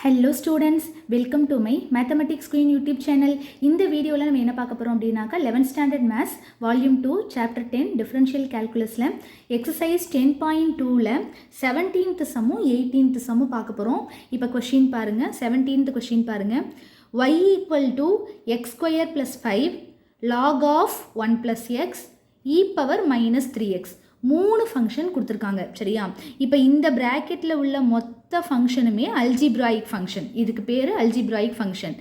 Hello students, welcome to my mathematics queen YouTube channel. இந்த வீடியோவில் நம்ம என்ன பார்க்க போகிறோம் அப்படின்னாக்கா 11th standard maths volume 2 chapter 10 differential கேல்குலஸில் எக்ஸசைஸ் 10.2ல் 17th சம்மும் 18th சம்மும் பார்க்க போகிறோம். இப்போ கொஷின் பாருங்கள். 17th கொஷின் பாருங்கள். y equal to x square plus 5 log of 1 plus x e power minus 3x 3 function கொடுத்துருக்காங்க. சரியா? இப்போ இந்த ப்ராக்கெட்டில் உள்ள மொத்த ஃபங்க்ஷனுமே அல்ஜிப்ராயிக் ஃபங்க்ஷன். இதுக்கு பேர் அல்ஜிப்ராயிக் ஃபங்க்ஷன்.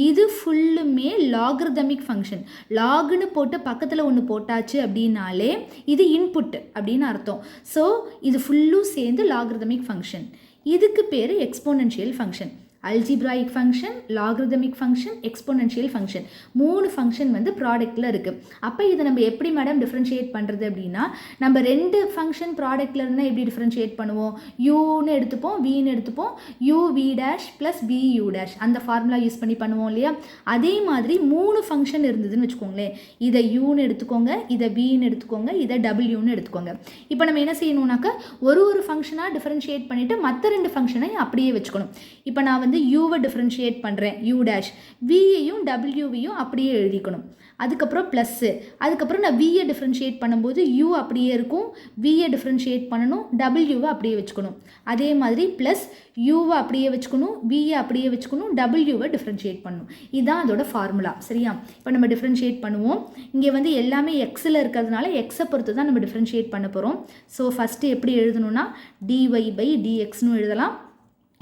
இது ஃபுல்லுமே லாகரிதமிக் ஃபங்க்ஷன். லாகுன்னு போட்டு பக்கத்தில் ஒன்று போட்டாச்சு அப்படின்னாலே இது இன்புட் அப்படின்னு அர்த்தம். ஸோ இது ஃபுல்லும் சேர்ந்து லாகரிதமிக் ஃபங்க்ஷன். இதுக்கு பேர் exponential function. Algebraic function, logarithmic function, exponential function 3 function வந்து ப்ராடக்ட்டில் இருக்குது. அப்போ இதை நம்ம எப்படி மேடம் டிஃப்ரென்ஷியேட் பண்ணுறது அப்படின்னா, நம்ம 2 ஃபங்க்ஷன் ப்ராடக்ட்டில் இருந்தால் எப்படி டிஃப்ரென்ஷியேட் பண்ணுவோம்? யூன்னு எடுத்துப்போம், வின்னு எடுத்துப்போம், U V dash plus V U dash அந்த ஃபார்முலா யூஸ் பண்ணி பண்ணுவோம் இல்லையா? அதே மாதிரி 3 ஃபங்க்ஷன் இருந்ததுன்னு வச்சுக்கோங்களேன். இதை யூன்னு எடுத்துக்கோங்க, இதை வின்னு எடுத்துக்கோங்க, இதை டபிள்யூன்னு எடுத்துக்கோங்க. இப்போ நம்ம என்ன செய்யணும்னாக்கா ஒரு ஃபங்க்ஷனாக டிஃப்ரென்ஷியேட் பண்ணிவிட்டு மற்ற 2 ஃபங்க்ஷனை அப்படியே வச்சுக்கணும். இப்போ நான் வந்து யூவை டிஃப்ரென்ஷியேட் பண்ணுறேன், யூ டேஷ், வியையும் டபிள்யூவையும் அப்படியே எழுதிக்கணும். அதுக்கப்புறம் ப்ளஸ்ஸு, அதுக்கப்புறம் நான் வியை டிஃப்ரென்ஷியேட் பண்ணும்போது யூ அப்படியே இருக்கும், வியை டிஃப்ரென்ஷியேட் பண்ணணும், டபிள்யூவை அப்படியே வச்சுக்கணும். அதே மாதிரி ப்ளஸ் யூவை அப்படியே வச்சுக்கணும், வியை அப்படியே வச்சுக்கணும், டபிள்யூவை டிஃப்ரென்ஷியேட் பண்ணணும். இதுதான் அதோட ஃபார்முலா. சரியா? இப்போ நம்ம டிஃப்ரென்ஷியேட் பண்ணுவோம். இங்கே வந்து எல்லாமே எக்ஸில் இருக்கிறதுனால எக்ஸை பொறுத்து தான் நம்ம டிஃப்ரென்ஷியேட் பண்ண போகிறோம். ஸோ ஃபஸ்ட்டு எப்படி எழுதணும்னா dy பை dxன்னு எழுதலாம்,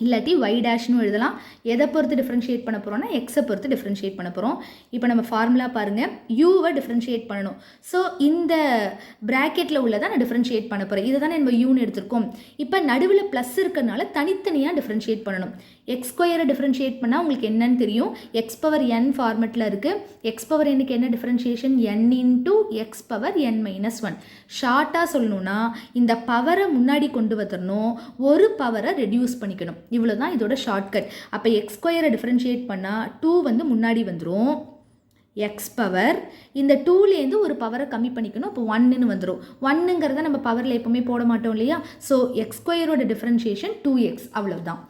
இல்லாட்டி y டேஷ்னு எழுதலாம். எதை பொறுத்து டிஃப்ரென்ஷியேட் பண்ண போகிறோம்னா எக்ஸை பொறுத்து டிஃப்ரென்ஷியேட் பண்ண போகிறோம். இப்போ நம்ம ஃபார்முலா பாருங்கள். யூவை டிஃப்ரென்ஷியேட் பண்ணணும். ஸோ இந்த ப்ராக்கெட்டில் உள்ளதை நான் டிஃப்ரென்ஷியேட் பண்ண போகிறேன். இதை தானே நம்ம யூன்னு எடுத்திருக்கோம். இப்போ நடுவில் ப்ளஸ் இருக்கிறதுனால தனித்தனியாக டிஃப்ரென்ஷியேட் பண்ணணும். எக்ஸ் ஸ்கொயரை டிஃப்ரென்ஷியேட் பண்ணால் உங்களுக்கு என்னன்னு தெரியும். எக்ஸ் பவர் என் ஃபார்மெட்டில் இருக்குது. எக்ஸ் பவர் என்னுக்கு என்ன differentiation? N into X power n minus 1. ஷார்ட்டாக சொல்லணும்னா இந்த பவரை முன்னாடி கொண்டு வந்துடணும், ஒரு பவரை ரெடியூஸ் பண்ணிக்கணும். இவ்வளோ தான் இதோட ஷார்ட்கட். அப்போ எக்ஸ் ஸ்கொயரை டிஃப்ரென்ஷியேட் பண்ணால் 2 வந்து முன்னாடி வந்துடும். எக்ஸ் பவர் இந்த 2லேருந்து ஒரு பவரை கம்மி பண்ணிக்கணும். அப்போ 1ன்னு வந்துடும். 1ங்கிறத நம்ம பவரில் எப்போவுமே போட மாட்டோம் இல்லையா? ஸோ எக்ஸ் ஸ்கொயரோட டிஃப்ரென்ஷியேஷன் 2x அவ்வளவுதான்.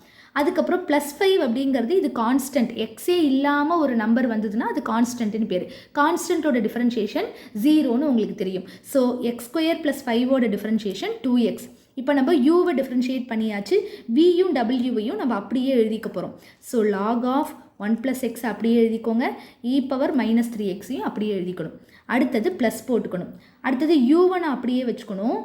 அதுக்கப்புறம் ப்ளஸ் 5 அப்படிங்கிறது இது கான்ஸ்டன்ட். எக்ஸே இல்லாமல் ஒரு நம்பர் வந்ததுன்னா அது கான்ஸ்டன்ட்னு பேர். கான்ஸ்டன்ட்டோட டிஃப்ரென்ஷியேஷன் 0ன்னு உங்களுக்கு தெரியும். ஸோ எக்ஸ் ஸ்கொயர் ப்ளஸ் 5ஓட டிஃப்ரென்ஷியேஷன் 2x. இப்போ நம்ம யூவை டிஃப்ரென்ஷியேட் பண்ணியாச்சு, வியும் டபிள்யூவையும் நம்ம அப்படியே எழுதிக்க போகிறோம். So log of 1 plus X அப்படியே எழுதிக்கோங்க, இ பவர் மைனஸ் 3xையும் அப்படியே எழுதிக்கணும். அடுத்தது ப்ளஸ் போட்டுக்கணும். அடுத்தது யூவை நான் அப்படியே வச்சுக்கணும்.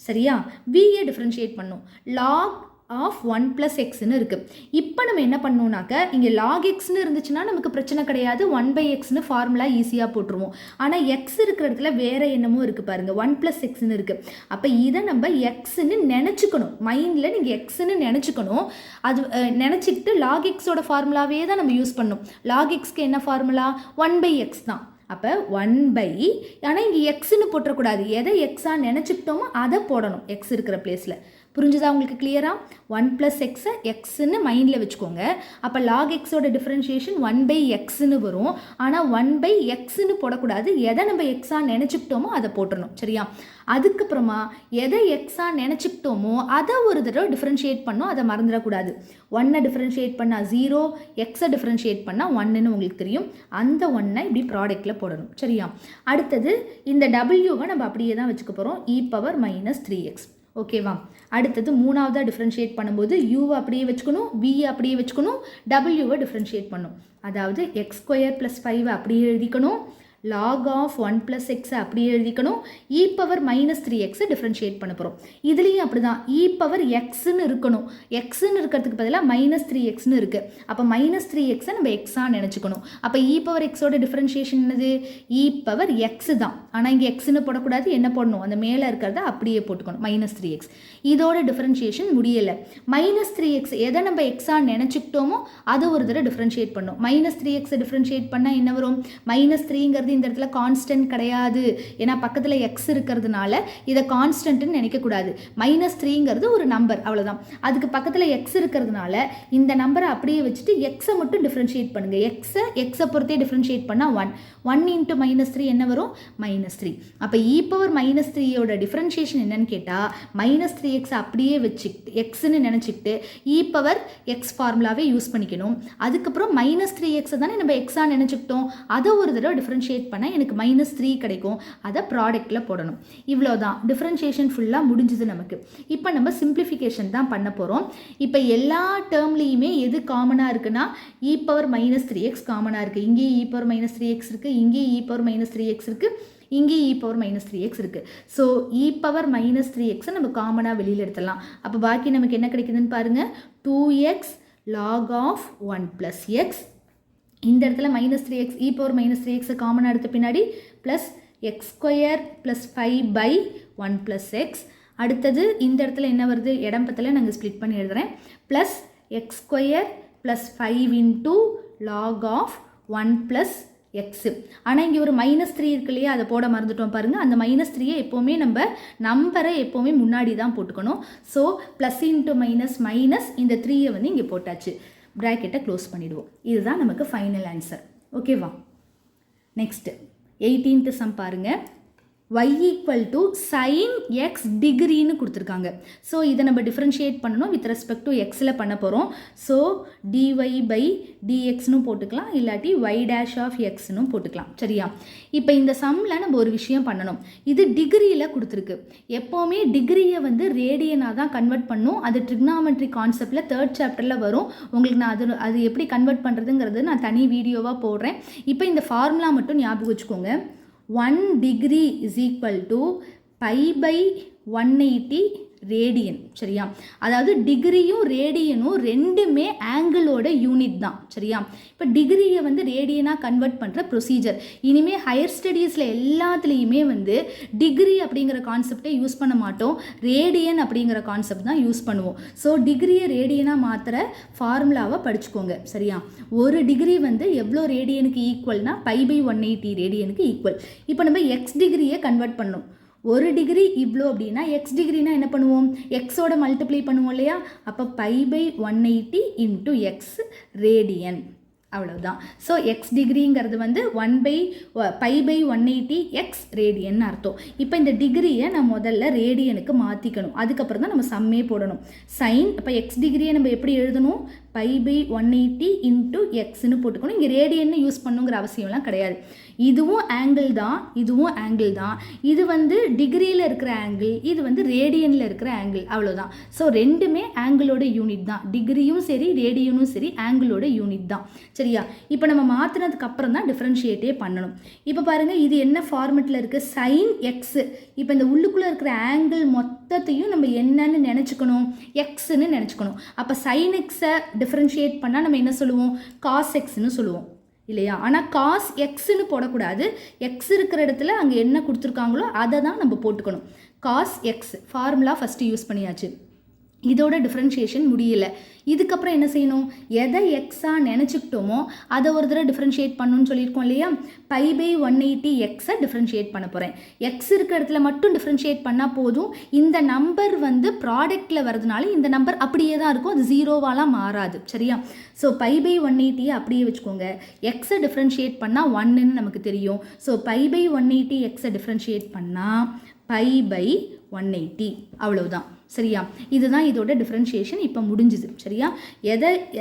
சரியா? வியை டிஃப்ரென்ஷியேட் பண்ணணும். லாக் ஆஃப் 1 ப்ளஸ் எக்ஸ்ன்னு இருக்குது. இப்போ நம்ம என்ன பண்ணணும்னாக்க இங்கே லாக் எக்ஸ்னு இருந்துச்சுன்னா நமக்கு பிரச்சனை கிடையாது, 1 பை எக்ஸ்னு ஃபார்முலா ஈஸியாக போட்டுருவோம். ஆனால் எக்ஸ் இருக்கிற இடத்துல வேறு என்னமோ இருக்குது பாருங்கள், 1 ப்ளஸ் எக்ஸ்னு இருக்குது. அப்போ இதை நம்ம எக்ஸ்ன்னு நினச்சிக்கணும். மைண்டில் நீங்கள் எக்ஸ்ன்னு நினச்சிக்கணும். அது நினச்சிக்கிட்டு லாக் எக்ஸோட ஃபார்முலாவே தான் நம்ம யூஸ் பண்ணணும். லாக் எக்ஸ்க்கு என்ன ஃபார்முலா? 1 பை எக்ஸ் தான். அப்போ 1 பை, ஆனால் இங்கே எக்ஸ்ன்னு போட்டுறக்கூடாது. எதை எக்ஸாக நினச்சிக்கிட்டோமோ அதை போடணும் எக்ஸ் இருக்கிற பிளேஸில். புரிஞ்சுதா உங்களுக்கு கிளியராக? 1 ப்ளஸ் எக்ஸை எக்ஸ்ன்னு மைண்டில் வச்சுக்கோங்க. அப்போ லாக் எக்ஸோட டிஃப்ரென்ஷியேஷன் 1 பை எக்ஸ்ன்னு வரும். ஆனால் 1 பை எக்ஸ்ன்னு போடக்கூடாது. எதை நம்ம எக்ஸாக நினச்சிக்கிட்டோமோ அதை போட்டுடணும். சரியா? அதுக்கப்புறமா எதை எக்ஸாக நினச்சிக்கிட்டோமோ அதை ஒரு தடவை டிஃப்ரென்ஷியேட் பண்ணோம், அதை மறந்துடக்கூடாது. 1ஐ டிஃப்ரென்ஷியேட் பண்ணால் 0, எக்ஸை டிஃப்ரென்ஷியேட் பண்ணால் 1ன்னு உங்களுக்கு தெரியும். அந்த 1ஐ இப்படி ப்ராடக்ட்டில் போடணும். சரியா? அடுத்தது இந்த டபிள்யூவை நம்ம அப்படியே தான் வச்சுக்க போகிறோம், இ பவர் மைனஸ் 3x. ஓகேவா? அடுத்தது 3ஆவதாக டிஃப்ரென்ஷியேட் பண்ணும்போது யூவை அப்படியே வச்சுக்கணும், வியை அப்படியே வச்சுக்கணும், டபிள்யூவை டிஃப்ரென்ஷியேட் பண்ணணும். அதாவது எக்ஸ் ஸ்கொயர் ப்ளஸ் 5 அப்படியே எழுதிக்கணும், லாக் ஆஃப் 1 ப்ளஸ் எக்ஸை அப்படியே எழுதிக்கணும், இ பவர் மைனஸ் 3xை டிஃப்ரென்ஷியேட் பண்ண போகிறோம். இதுலேயும் அப்படி தான் இ பவர் எக்ஸ்ன்னு இருக்கணும். எக்ஸ்ன்னு இருக்கிறதுக்கு பதிலாக மைனஸ் 3xன்னு இருக்குது. அப்போ மைனஸ் 3xை நம்ம எக்ஸாக நினச்சிக்கணும். அப்போ இ பவர் எக்ஸோட டிஃப்ரென்ஷியேஷன் என்னது? இ பவர் எக்ஸ் தான். ஆனால் இங்கே எக்ஸ்ன்னு போடக்கூடாது. என்ன போடணும்? அந்த மேலே இருக்கிறத அப்படியே போட்டுக்கணும், மைனஸ் 3x. இதோட டிஃப்ரென்ஷியேஷன் முடியலை. மைனஸ் 3x எதை நம்ம எக்ஸாக நினச்சிக்கிட்டோமோ அதை ஒரு தடவை டிஃப்ரென்ஷியேட் பண்ணணும். மைனஸ் 3xை டிஃப்ரென்ஷியேட் பண்ணால் என்ன வரும்? மைனஸ் 3ங்கிறது இந்த இடத்துல கான்ஸ்டன்ட் கிடையாது, ஏன்னா பக்கத்தில் எக்ஸ் இருக்கிறதுனால இதை கான்ஸ்டன்ட்னு நினைக்கக்கூடாது. -3ங்கிறது ஒரு நம்பர், அவ்வளோதான். அதுக்கு பக்கத்தில் எக்ஸ் இருக்கிறதுனால இந்த நம்பரை அப்படியே வச்சுட்டு எக்ஸை மட்டும் டிஃப்ரென்ஷியேட் பண்ணுங்கள். எக்ஸை பொறுத்தே டிஃப்ரென்ஷியேட் பண்ணால் 1 இன்ட்டு -3 என்ன வரும்? -3. அப்போ e⁻−3யோட டிஃப்ரென்ஷியேஷன் என்னன்னு கேட்டால் -3x அப்படியே வச்சுக்கிட்டு எக்ஸ்ன்னு நினச்சிக்கிட்டு e⁻x ஃபார்முலாவே யூஸ் பண்ணிக்கணும். அதுக்கப்புறம் -3x தானே நம்ம எக்ஸாக நினச்சிக்கிட்டோம், அதை ஒரு தடவை டிஃப்ரென்ஷியேட் பண்ணால் எனக்கு -3 கிடைக்கும். அதை ப்ராடக்டில் போடணும். இவ்வளோதான், டிஃப்ரென்ஷியேஷன் ஃபுல்லாக முடிஞ்சுது நமக்கு. இப்போ நம்ம சிம்பிளிஃபிகேஷன் தான் பண்ண போகிறோம். இப்போ எல்லா டேர்ம்லேயுமே எது காமனாக இருக்குன்னா e⁻−3x காமனாக இருக்குது. இங்கே e⁻−3x இருக்குது, இங்கே e⁻−3x இருக்குது, இங்கே e⁻−3x இருக்குது. ஸோ e⁻−3x நம்ம காமனாக வெளியில் எடுத்துடலாம். அப்போ பாக்கி நமக்கு என்ன கிடைக்குதுன்னு பாருங்கள். 2x log of 1 + x. இந்த இடத்துல -3x e⁻−3x காமனாக எடுத்த பின்னாடி ப்ளஸ் x² + 5/1 + x. அடுத்தது இந்த இடத்துல என்ன வருது? இடம்பத்தில் நாங்கள் ஸ்ப்ளிட் பண்ணி எழுதுகிறேன். Plus x² + 5 × log of 1 + x. ஆனால் இங்கே ஒரு -3 இருக்கு இல்லையா, அதை போட மறந்துட்டோம் பாருங்கள். அந்த -3யை எப்போவுமே நம்பரை எப்போவுமே முன்னாடி தான் போட்டுக்கணும். ஸோ ப்ளஸ் இன்ட்டு மைனஸ் இந்த 3யை வந்து இங்கே போட்டாச்சு. ப்ராக்கெட்டை க்ளோஸ் பண்ணிவிடுவோம். இதுதான் நமக்கு ஃபைனல் ஆன்சர். ஓகேவா? நெக்ஸ்ட்டு 18th சம் பாருங்கள். y = sin x டிகிரின்னு கொடுத்துருக்காங்க. ஸோ இதை நம்ம டிஃப்ரென்ஷியேட் பண்ணணும் வித் ரெஸ்பெக்ட் டு எக்ஸில் பண்ண போகிறோம். ஸோ dy/dxன்னு போட்டுக்கலாம், இல்லாட்டி y'(x)ன்னு போட்டுக்கலாம். சரியா? இப்போ இந்த சம்மில் நம்ம ஒரு விஷயம் பண்ணணும். இது டிகிரியில் கொடுத்துருக்கு. எப்போவுமே டிகிரியை வந்து ரேடியனாக தான் கன்வெர்ட் பண்ணும். அது ட்ரிக்னாமெட்ரி கான்செப்டில் 3rd சாப்டரில் வரும். உங்களுக்கு நான் அது எப்படி கன்வெர்ட் பண்ணுறதுங்கிறது நான் தனி வீடியோவாக போடுறேன். இப்போ இந்த ஃபார்முலா மட்டும் ஞாபகம் வச்சுக்கோங்க. 1 degree is equal to π/180 radian. சரியா? அதாவது டிகிரியும் ரேடியனும் ரெண்டுமே ஆங்கிளோட யூனிட் தான். சரியா? இப்போ டிகிரியை வந்து ரேடியனாக கன்வெர்ட் பண்ணுற ப்ரொசீஜர் இனிமேல் ஹையர் ஸ்டடீஸில் எல்லாத்துலேயுமே வந்து டிகிரி அப்படிங்கிற கான்செப்டை யூஸ் பண்ண மாட்டோம், ரேடியன் அப்படிங்கிற கான்செப்ட் தான் யூஸ் பண்ணுவோம். ஸோ டிகிரியை ரேடியனாக மாற்றுற ஃபார்முலாவை படிச்சுக்கோங்க. சரியா? ஒரு டிகிரி வந்து எவ்வளோ ரேடியனுக்கு ஈக்குவல்னா π/180 ரேடியனுக்கு ஈக்குவல். இப்போ நம்ம எக்ஸ் டிகிரியை கன்வெர்ட் பண்ணணும். ஒரு டிகிரி இவ்வளோ அப்படின்னா எக்ஸ் டிகிரினா என்ன பண்ணுவோம்? எக்ஸோட மல்டிப்ளை பண்ணுவோம் இல்லையா? அப்போ π/180 × x ரேடியன். அவ்வளவுதான். ஸோ எக்ஸ் டிகிரிங்கிறது வந்து π/180 x ரேடியன் அர்த்தம். இப்போ இந்த டிகிரியை நம்ம முதல்ல ரேடியனுக்கு மாற்றிக்கணும். அதுக்கப்புறம் தான் நம்ம சம்மே போடணும். சைன் இப்போ எக்ஸ் டிகிரியை நம்ம எப்படி எழுதணும்? π/180 × xன்னு போட்டுக்கணும். இங்கே ரேடியன்னு யூஸ் பண்ணுங்கிற அவசியம்லாம் கிடையாது. இதுவும் ஆங்கிள் தான், இதுவும் ஆங்கிள் தான். இது வந்து டிகிரியில் இருக்கிற ஆங்கிள், இது வந்து ரேடியனில் இருக்கிற ஆங்கிள், அவ்வளோதான். ஸோ ரெண்டுமே ஆங்கிளோட யூனிட் தான். டிகிரியும் சரி ரேடியனும் சரி ஆங்கிளோட யூனிட் தான். சரியா? இப்போ நம்ம மாற்றினதுக்கு அப்புறம் தான் டிஃப்ரென்ஷியேட்டே பண்ணணும். இப்போ பாருங்கள், இது என்ன ஃபார்மெட்டில் இருக்குது? Sign x. இப்போ இந்த உள்ளுக்குள்ளே இருக்கிற ஆங்கிள் மொத்தத்தையும் நம்ம என்னன்னு நினச்சிக்கணும்? எக்ஸுன்னு நினச்சிக்கணும். அப்போ சைன் எக்ஸை டிஃப்ரென்ஷியேட் பண்ணால் நம்ம என்ன சொல்லுவோம்? காஸ் எக்ஸ்ன்னு சொல்லுவோம் இல்லையா? ஆனால் காஸ் எக்ஸ்ன்னு போடக்கூடாது. எக்ஸ் இருக்கிற இடத்துல அங்கே என்ன கொடுத்துருக்காங்களோ அதை தான் நம்ம போட்டுக்கணும். Cos X formula first use பண்ணியாச்சு. இதோட டிஃப்ரென்ஷியேஷன் முடியலை. இதுக்கப்புறம் என்ன செய்யணும்? எதை எக்ஸாக நினச்சிக்கிட்டோமோ அதை ஒரு தடவை டிஃப்ரென்ஷியேட் பண்ணணும்னு சொல்லியிருக்கோம் இல்லையா? π/180 எக்ஸை டிஃப்ரென்ஷியேட் பண்ண போகிறேன். எக்ஸ் இருக்கிற இடத்துல மட்டும் டிஃப்ரென்ஷியேட் பண்ணால் போதும். இந்த நம்பர் வந்து ப்ராடக்டில் வரதுனால இந்த நம்பர் அப்படியே தான் இருக்கும், அது ஜீரோவாலாம் மாறாது. சரியா? ஸோ π/180 அப்படியே வச்சுக்கோங்க. எக்ஸை டிஃப்ரென்ஷியேட் பண்ணால் 1ன்னு நமக்கு தெரியும். ஸோ π/180 எக்ஸை டிஃப்ரென்ஷியேட் பண்ணால் π/180 அவ்வளவுதான். சரியா? இதுதான் இதோட டிஃப்ரென்ஷியேஷன். இப்போ முடிஞ்சுது. சரியா?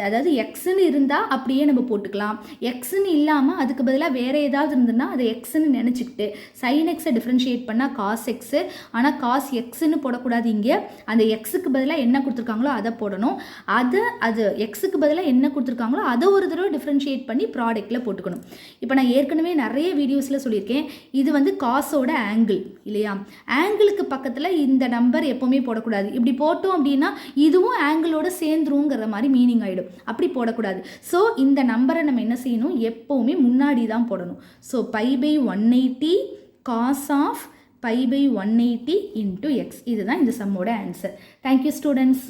அதாவது எக்ஸ்ன்னு இருந்தால் அப்படியே நம்ம போட்டுக்கலாம். எக்ஸ்ன்னு இல்லாமல் அதுக்கு பதிலாக வேறு ஏதாவது இருந்ததுன்னா அதை எக்ஸ்ன்னு நினச்சிக்கிட்டு சைன் எக்ஸை டிஃப்ரென்ஷியேட் பண்ணால் காஸ் எக்ஸு. ஆனால் காஸ் எக்ஸ்ன்னு போடக்கூடாது. இங்கே அந்த எக்ஸுக்கு பதிலாக என்ன கொடுத்துருக்காங்களோ அதை போடணும். அது எக்ஸுக்கு பதிலாக என்ன கொடுத்துருக்காங்களோ அதை ஒரு தடவை டிஃப்ரென்ஷியேட் பண்ணி ப்ராடக்டில் போட்டுக்கணும். இப்போ நான் ஏற்கனவே நிறைய வீடியோஸில் சொல்லியிருக்கேன், இது வந்து காஸோட ஆங்கிள் இல்லையா? ஆங்கிளுக்கு பக்கத்தில் இந்த நம்பர் எப்போவுமே போடக்கூடாது. இப்படி போட்டோம் அப்படின்னா இதுவும் ஆங்கிளோட சேர்ந்துருங்கிற மாதிரி மீனிங் ஆகிடும். அப்படி போடக்கூடாது. ஸோ இந்த நம்பரை நம்ம என்ன செய்யணும்? எப்போவுமே முன்னாடி தான் போடணும். So π/180 cos of π/180 × x. இதுதான் இந்த சம்மோட ஆன்சர். Thank you students.